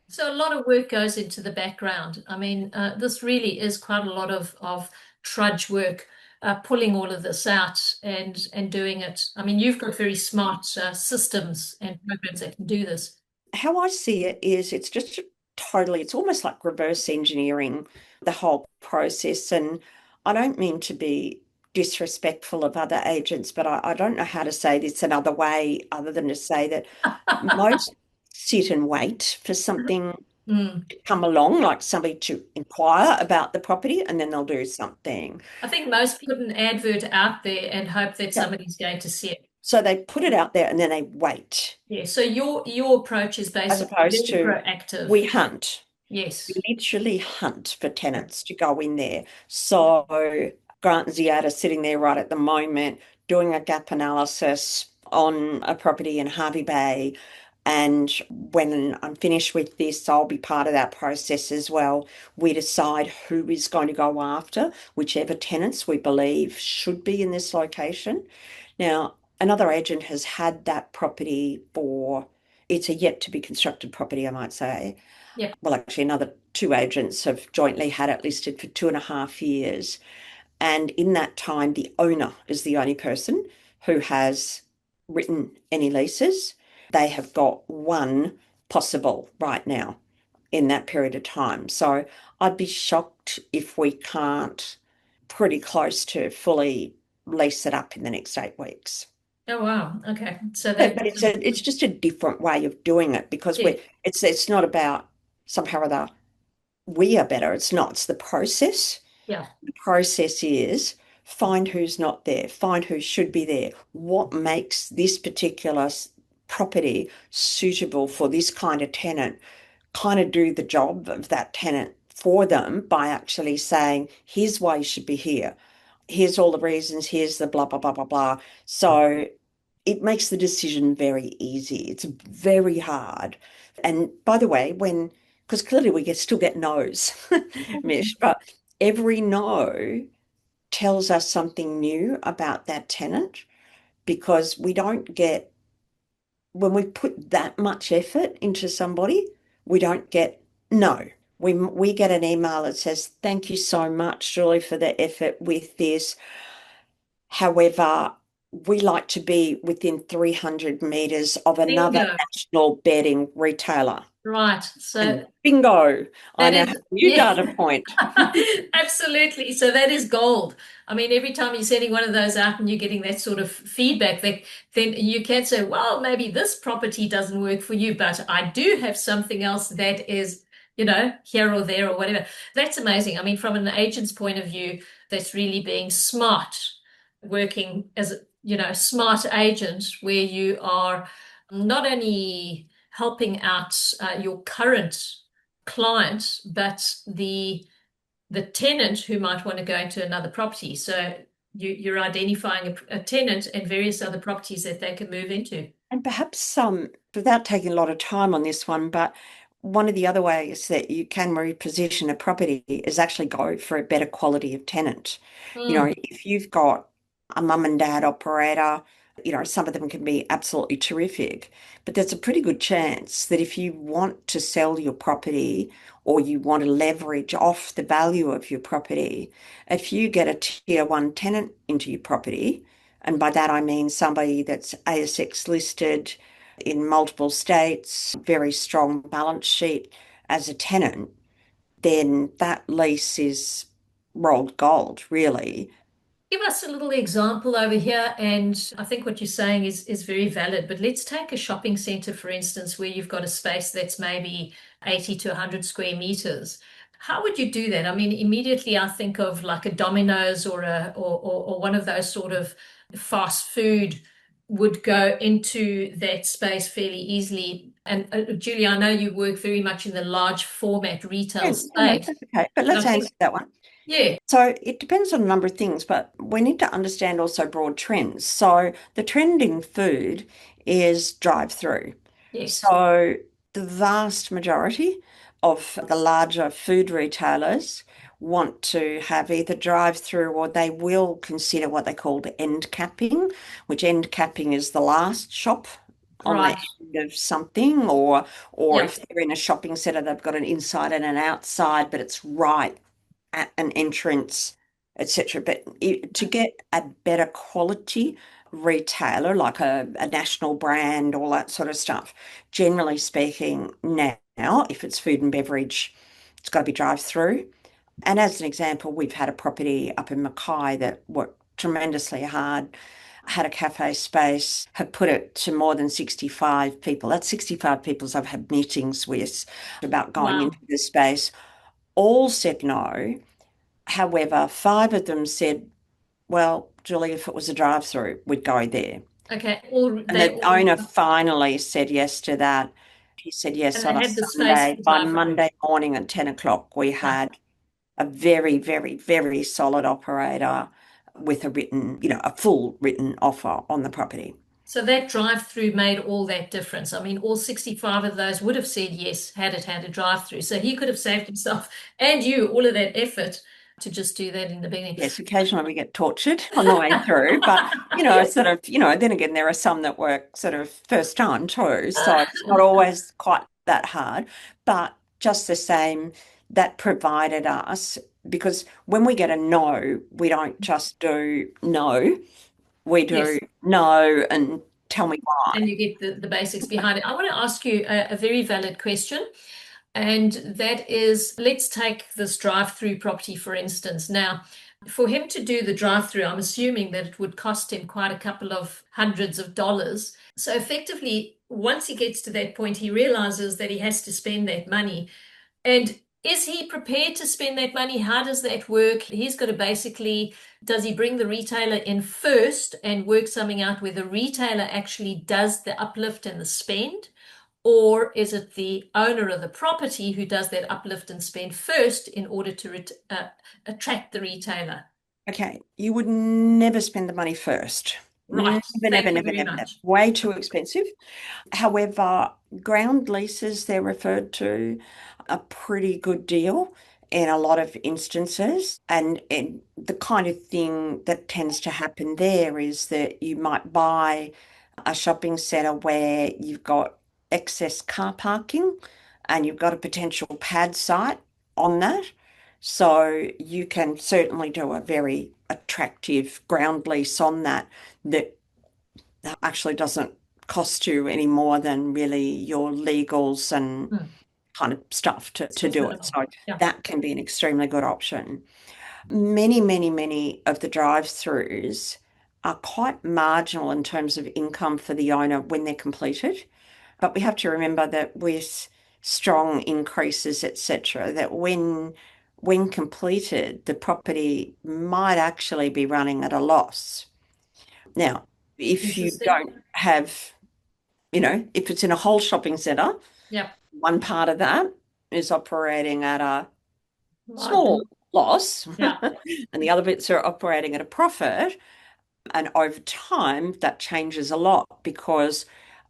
So a lot of work goes into the background. I mean, this really is quite a lot of trudge work, pulling all of this out and doing it. I mean, you've got very smart systems and programs that can do this.
How I see it is it's just totally, it's almost like reverse engineering the whole process. And I don't mean to be disrespectful of other agents, but I don't know how to say this another way other than to say that most sit and wait for something
Mm.
to come along, like somebody to inquire about the property, and then they'll do something.
I think most put an advert out there and hope that
Yeah.
somebody's going to see it.
So they put it out there and then they wait,
Yeah. So your approach is
as
basically
opposed
very
to
proactive.
we hunt. We
Yes.
literally hunt for
Yeah.
tenants to go in there. So Grant and Ziad are sitting there right at the moment doing a gap analysis on a property in Harvey Bay. And when I'm finished with this, I'll be part of that process as well. We decide who is going to go after whichever tenants we believe should be in this location. Now, another agent has had that property for, it's a yet to be constructed property, I might say.
Yeah.
Well, actually, another two agents have jointly had it listed for 2.5 years. And in that time, the owner is the only person who has written any leases. They have got one possible right now in that period of time. So I'd be shocked if we can't pretty close to fully lease it up in the next 8 weeks.
Oh wow. Okay. So
But,
that
but it's just a different way of doing it because
yeah.
it's not about somehow or other we are better. It's not. It's the process.
Yeah.
The process is find who's not there, find who should be there, what makes this particular property suitable for this kind of tenant, kind of do the job of that tenant for them by actually saying, here's why you should be here. Here's all the reasons, here's the blah, blah, blah, blah, blah. So it makes the decision very easy. It's very hard. And by the way, because clearly we still get no's, Mish, but every no tells us something new about that tenant because we don't get, when we put that much effort into somebody, we don't get no. We get an email that says, thank you so much, Julie, for the effort with this. However, we like to be within 300 meters of another
Bingo.
national bedding retailer.
Right.
And
So
bingo, I
that
now
is,
have a new
yeah,
data point.
absolutely. So that is gold. I mean, every time you're sending one of those out and you're getting that sort of feedback, then you can say, well, maybe this property doesn't work for you, but I do have something else that is, here or there or whatever. That's amazing. I mean, from an agent's point of view, that's really being smart, working as a smart agent where you are not only helping out your current client, but the tenant who might want to go into another property. So you're identifying a tenant and various other properties that they can move into.
And perhaps without taking a lot of time on this one, but one of the other ways that you can reposition a property is actually go for a better quality of tenant.
Mm,
If you've got a mum and dad operator, some of them can be absolutely terrific, but there's a pretty good chance that if you want to sell your property or you want to leverage off the value of your property, if you get a tier one tenant into your property, and by that I mean somebody that's ASX listed in multiple states, very strong balance sheet as a tenant, then that lease is rolled gold, really.
give us a little example over here, and I think what you're saying is very valid. But let's take a shopping center, for instance, where you've got a space that's maybe 80 to 100 square meters. How would you do that? I mean, immediately I think of like a Domino's or one of those sort of fast food would go into that space fairly easily. And Julie, I know you work very much in the large format retail
Yeah, no,
space,
that's okay. But
but
let's
I think,
answer that one.
yeah,
So it depends on a number of things, but we need to understand also broad trends. So the trend in food is drive-through.
yes,
So the vast majority of the larger food retailers want to have either drive-through or they will consider what they call the end capping, which end capping is the last shop on the
right,
end of something, or
yeah.
if they're in a shopping center, they've got an inside and an outside, but it's right at an entrance, etc. But to get a better quality retailer, like a national brand, all that sort of stuff, generally speaking, now, if it's food and beverage, it's got to be drive-through. And as an example, we've had a property up in Mackay that worked tremendously hard, had a cafe space, have put it to more than 65 people. That's 65 people I've had meetings with about going into
Wow.
the space. All said no. However, five of them said, well, Julie, if it was a drive-through, we'd go there.
Okay, all
And
they
the
all
owner finally said yes to that. He said
and
yes
they
on a
had the space
Sunday.
to
By
drive through.
Monday morning at 10 o'clock, we
Yeah.
had a very, very, very solid operator with a full written offer on the property.
So that drive through made all that difference. I mean, all 65 of those would have said yes had it had a drive through. So he could have saved himself and you all of that effort to just do that in the beginning.
Yes, occasionally we get tortured on the way through, but then again, there are some that work sort of first time too. So it's not always quite that hard, but just the same, that provided us, because when we get a no, we don't just do no, we do
Yes.
no and tell me why.
And you get the basics behind it. I want to ask you a very valid question. And that is, let's take this drive-through property, for instance. Now, for him to do the drive-through, I'm assuming that it would cost him quite a couple of hundreds of dollars. So effectively, once he gets to that point, he realizes that he has to spend that money. And Is he prepared to spend that money? How does that work? He's got to basically, does he bring the retailer in first and work something out where the retailer actually does the uplift and the spend? Or is it the owner of the property who does that uplift and spend first in order to attract the retailer?
Okay, you would never spend the money first.
Right.
Never, never,
Thank you
never,
very
never, never.
much.
Way too expensive. However, ground leases, they're referred to, a pretty good deal in a lot of instances. And the kind of thing that tends to happen there is that you might buy a shopping centre where you've got excess car parking and you've got a potential pad site on that. So you can certainly do a very attractive ground lease on that that actually doesn't cost you any more than really your legals and
Hmm.
kind of stuff to
Still
do it.
minimal.
So
Yeah.
that can be an extremely good option. Many, many, many of the drive-throughs are quite marginal in terms of income for the owner when they're completed. But we have to remember that with strong increases, etc., that when completed, the property might actually be running at a loss. Now, if you
Interesting.
don't have, if it's in a whole shopping centre,
Yeah.
one part of that is operating at a
Margin.
small loss,
Yeah.
and the other bits are operating at a profit. And over time, that changes a lot because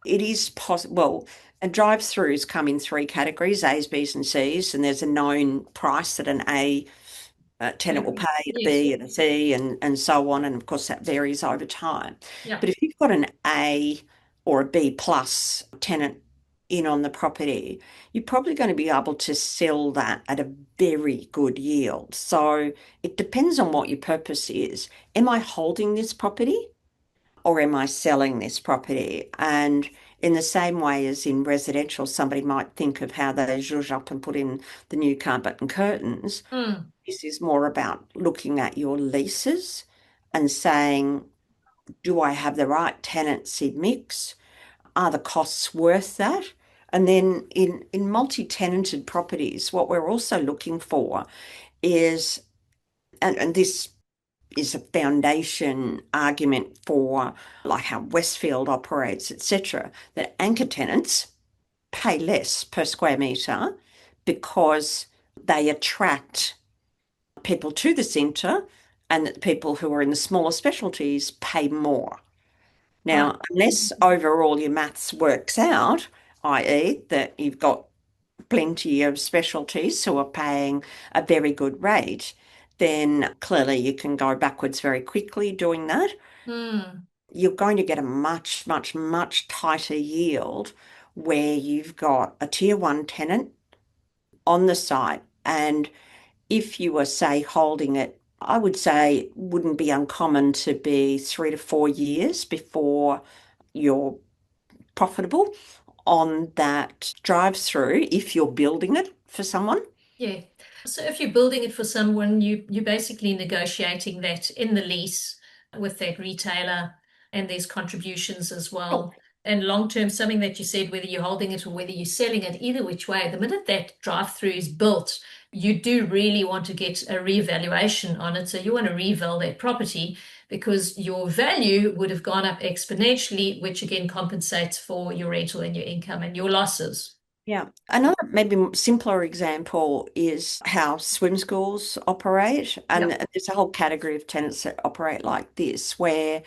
it is possible. Well, and drive-throughs come in three categories: A's, B's, and C's, and there's a known price that an A tenant will
Category.
pay, a
Yes.
B and a C, and so on. And of course, that varies over time.
Yeah.
But if you've got an A or a B plus tenant in on the property, you're probably going to be able to sell that at a very good yield. So it depends on what your purpose is. Am I holding this property or am I selling this property? And in the same way as in residential, somebody might think of how they zhuzh up and put in the new carpet and curtains.
Hmm.
This is more about looking at your leases and saying, do I have the right tenancy mix? Are the costs worth that? And then in multi-tenanted properties, what we're also looking for is, and this is a foundation argument for like how Westfield operates, etc., that anchor tenants pay less per square metre because they attract people to the centre and that people who are in the smaller specialties pay more.
Right.
Now, unless overall your maths works out, i.e., that you've got plenty of specialties who are paying a very good rate, then clearly you can go backwards very quickly doing that.
Hmm.
You're going to get a much, much, much tighter yield where you've got a tier one tenant on the site. And if you were, say, holding it, I would say it wouldn't be uncommon to be 3 to 4 years before you're profitable on that drive through if you're building it for someone.
Yeah. So if you're building it for someone, you're basically negotiating that in the lease with that retailer, and there's contributions as
Sure.
well. And long term, something that you said, whether you're holding it or whether you're selling it, either which way, the minute that drive-through is built, you do really want to get a reevaluation on it. So you want to reval that property because your value would have gone up exponentially, which again compensates for your rental and your income and your losses.
Yeah. Another maybe simpler example is how swim schools operate. And
Yep.
there's a whole category of tenants that operate like this, where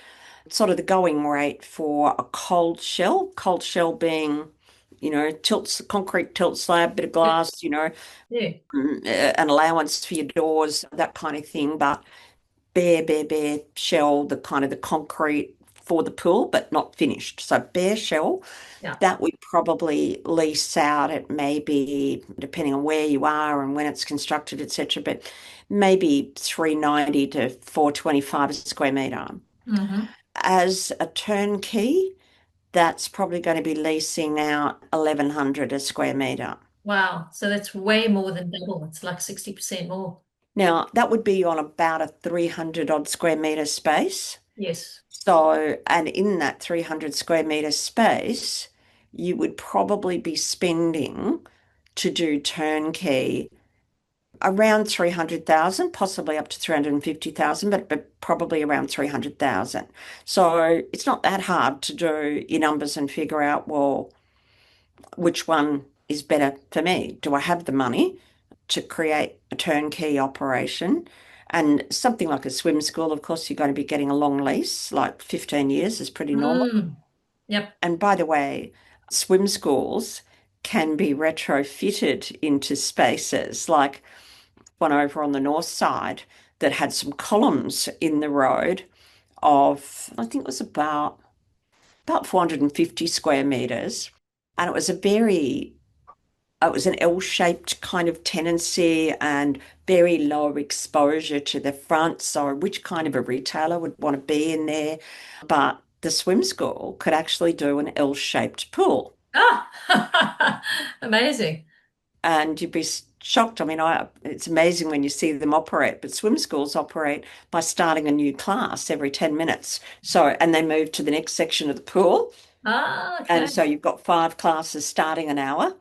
sort of the going rate for a cold shell being, tilts, concrete tilt slab, bit of
Yep.
glass,
Yeah.
an allowance for your doors, that kind of thing. But bare shell, the kind of the concrete for the pool, but not finished. So bare shell,
Yeah.
that we probably lease out at maybe, depending on where you are and when it's constructed, etc., but maybe 390 to 425 a square metre.
Hmm.
As a turnkey, that's probably going to be leasing out 1100 a square metre.
Wow. So that's way more than double. It's like 60% more.
Now, that would be on about a 300 odd square metre space.
Yes.
So, and in that 300 square metre space, you would probably be spending to do turnkey Around 300,000, possibly up to 350,000, but probably around 300,000. So it's not that hard to do your numbers and figure out, well, which one is better for me? Do I have the money to create a turnkey operation? And something like a swim school, of course, you're going to be getting a long lease, like 15 years is pretty normal.
Mm, yep.
And by the way, swim schools can be retrofitted into spaces like one over on the north side that had some columns in the road of, I think it was about 450 square meters. And it was an L-shaped kind of tenancy and very low exposure to the front. So which kind of a retailer would want to be in there? But the swim school could actually do an L-shaped pool.
Ah, amazing.
And you'd be shocked. I mean, it's amazing when you see them operate, but swim schools operate by starting a new class every 10 minutes. So, and they move to the next section of the pool.
Ah,
And
okay.
so you've got 5 classes starting an hour.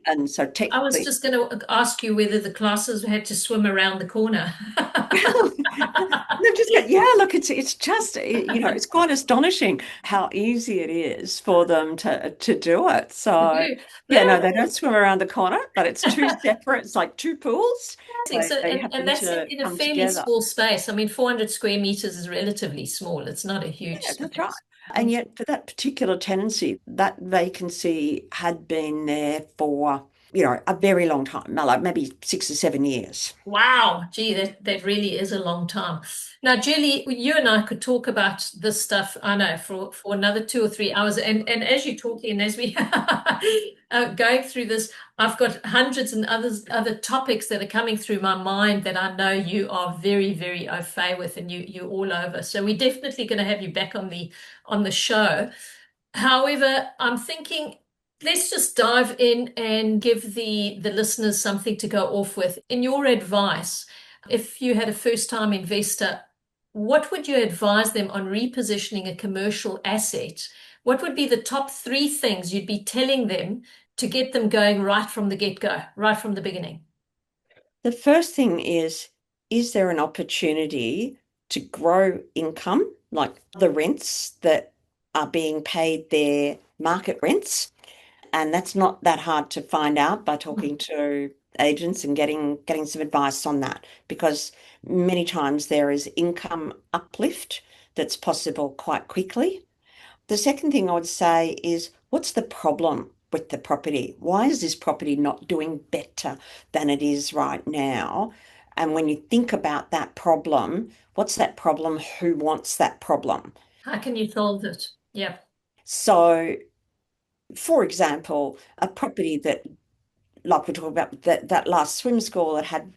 And so
I was
technically,
just going to ask you whether the classes had to swim around the corner.
they've just got, yeah, look, it's just, it's quite astonishing how easy it is for them to do it.
To
So,
do.
yeah, no,
No,
they don't swim around the corner, but it's two separate, it's like two pools.
amazing. So,
They
and
happen
that's
to
in a
come
fairly
together.
small space. I mean, 400 square meters is relatively small. It's not a huge
Yeah, that's right.
space.
And yet, for that particular tenancy, that vacancy had been there for, a very long time, like maybe 6 or 7 years.
Wow, gee, that really is a long time. Now, Julie, you and I could talk about this stuff, I know, for another 2 or 3 hours. And as you're talking, and as we going through this, I've got hundreds and other topics that are coming through my mind that I know you are very, very au fait with, and you're all over. So we're definitely going to have you back on the show. However, I'm thinking let's just dive in and give the listeners something to go off with. In your advice, if you had a first-time investor, what would you advise them on repositioning a commercial asset? What would be the top three things you'd be telling them to get them going right from the get-go, right from the beginning?
The first thing is there an opportunity to grow income, like the rents that are being paid their market rents? And that's not that hard to find out by talking to agents and getting some advice on that, because many times there is income uplift that's possible quite quickly. The second thing I would say is, what's the problem with the property? Why is this property not doing better than it is right now? And when you think about that problem, what's that problem? Who wants that problem?
How can you solve it? Yeah.
So, for example, a property that, like we're talking about, that last swim school that had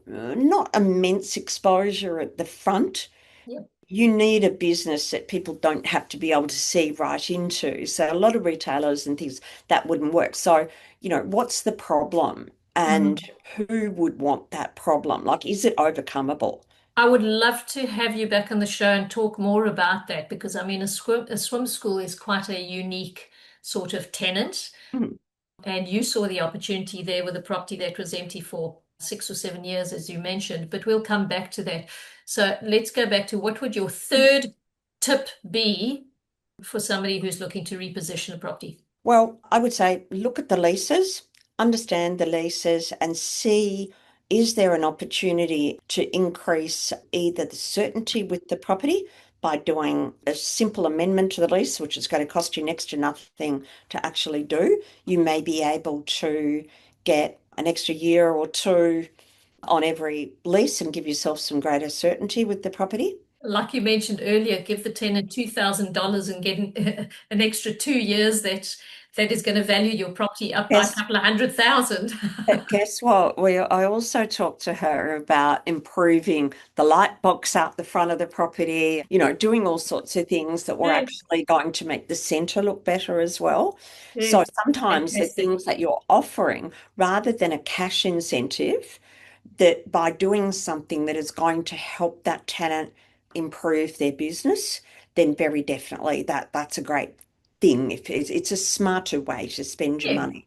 not immense exposure at the front.
Yeah.
You need a business that people don't have to be able to see right into. So a lot of retailers and things that wouldn't work. So, what's the problem and
Mhm.
who would want that problem? Like, is it overcomable?
I would love to have you back on the show and talk more about that because I mean, a swim school is quite a unique sort of tenant.
Hmm.
And you saw the opportunity there with a property that was empty for 6 or 7 years, as you mentioned. But we'll come back to that. So let's go back to what would your third tip be for somebody who's looking to reposition a property?
Well, I would say look at the leases, understand the leases, and see, is there an opportunity to increase either the certainty with the property by doing a simple amendment to the lease, which is going to cost you next to nothing to actually do. You may be able to get an extra year or two on every lease and give yourself some greater certainty with the property.
Like you mentioned earlier, give the tenant $2,000 and get an extra 2 years that is going to value your property up by a
Yes.
couple of 100,000.
But guess what? I also talked to her about improving the light box out the front of the property, doing all sorts of things that were
Yes,
actually going to make the centre look better as well. So
yes,
sometimes the
fantastic.
things that you're offering, rather than a cash incentive, that by doing something that is going to help that tenant improve their business, then very definitely that's a great thing. If it's a smarter way to spend your
Yeah.
money.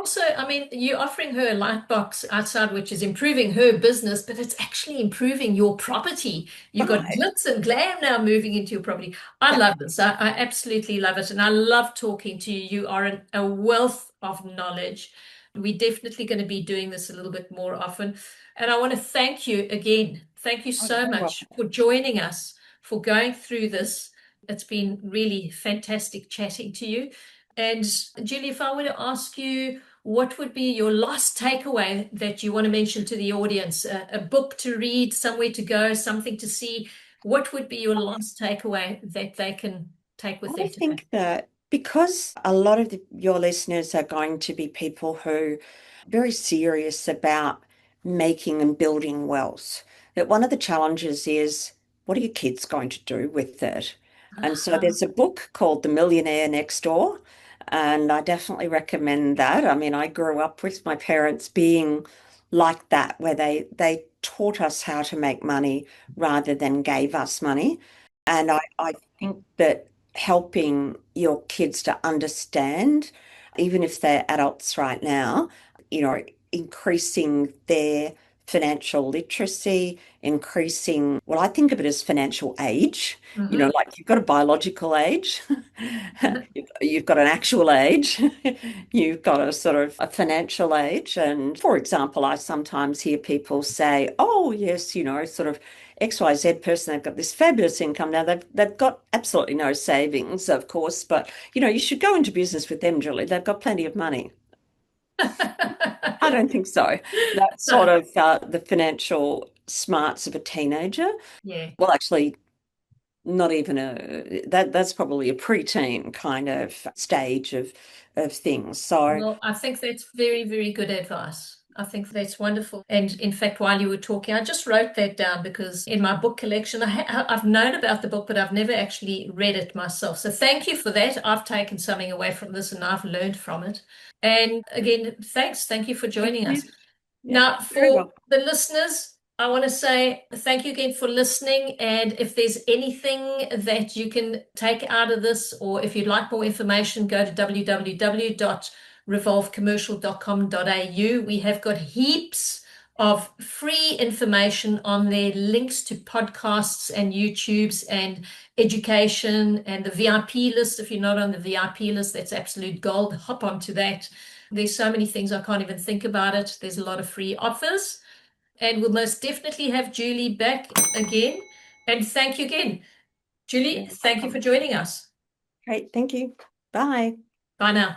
Also, I mean, you're offering her a light box outside, which is improving her business, but it's actually improving your property. You've got
Right.
glitz and glam now moving into your property. I love this. I absolutely love it. And I love talking to you. You are a wealth of knowledge. We're definitely going to be doing this a little bit more often. And I want to thank you again. Thank you
Oh,
so
you're very
much
welcome.
for joining us, for going through this. It's been really fantastic chatting to you. And Julie, if I were to ask you, what would be your last takeaway that you want to mention to the audience? A book to read, somewhere to go, something to see. What would be your last takeaway that they can take with
I
them today?
think that because a lot of your listeners are going to be people who are very serious about making and building wealth, that one of the challenges is what are your kids going to do with it? And so
Uh-huh.
there's a book called The Millionaire Next Door, and I definitely recommend that. I mean, I grew up with my parents being like that, where they taught us how to make money rather than gave us money. And I think that helping your kids to understand, even if they're adults right now, you know, increasing their financial literacy, increasing, well, I think of it as financial age. You know,
Mhm.
like you've got a biological age, you've got an actual age, you've got a sort of a financial age. And for example, I sometimes hear people say, oh, yes, you know, sort of XYZ person, they've got this fabulous income. Now they've got absolutely no savings, of course, but you know, you should go into business with them, Julie. They've got plenty of money. I don't think so. That's sort
No.
of the financial smarts of a teenager.
Yeah.
Well, actually, not even that's probably a preteen kind of stage of things. So
Well, I think that's very, very good advice. I think that's wonderful. And in fact, while you were talking, I just wrote that down because in my book collection, I've known about the book, but I've never actually read it myself. So thank you for that. I've taken something away from this and I've learned from it. And again, thanks. Thank you for
thank
joining
you.
us.
Yeah,
Now,
very
for
well.
the listeners, I want to say thank you again for listening. And if there's anything that you can take out of this, or if you'd like more information, go to www.revolvecommercial.com.au. We have got heaps of free information on there, links to podcasts and YouTubes and education and the VIP list. If you're not on the VIP list, that's absolute gold. Hop onto that. There's so many things I can't even think about it. There's a lot of free offers. And we'll most definitely have Julie back again. And thank you again. Julie,
You're
thank you for
welcome.
joining us.
Great, thank you. Bye.
Bye now.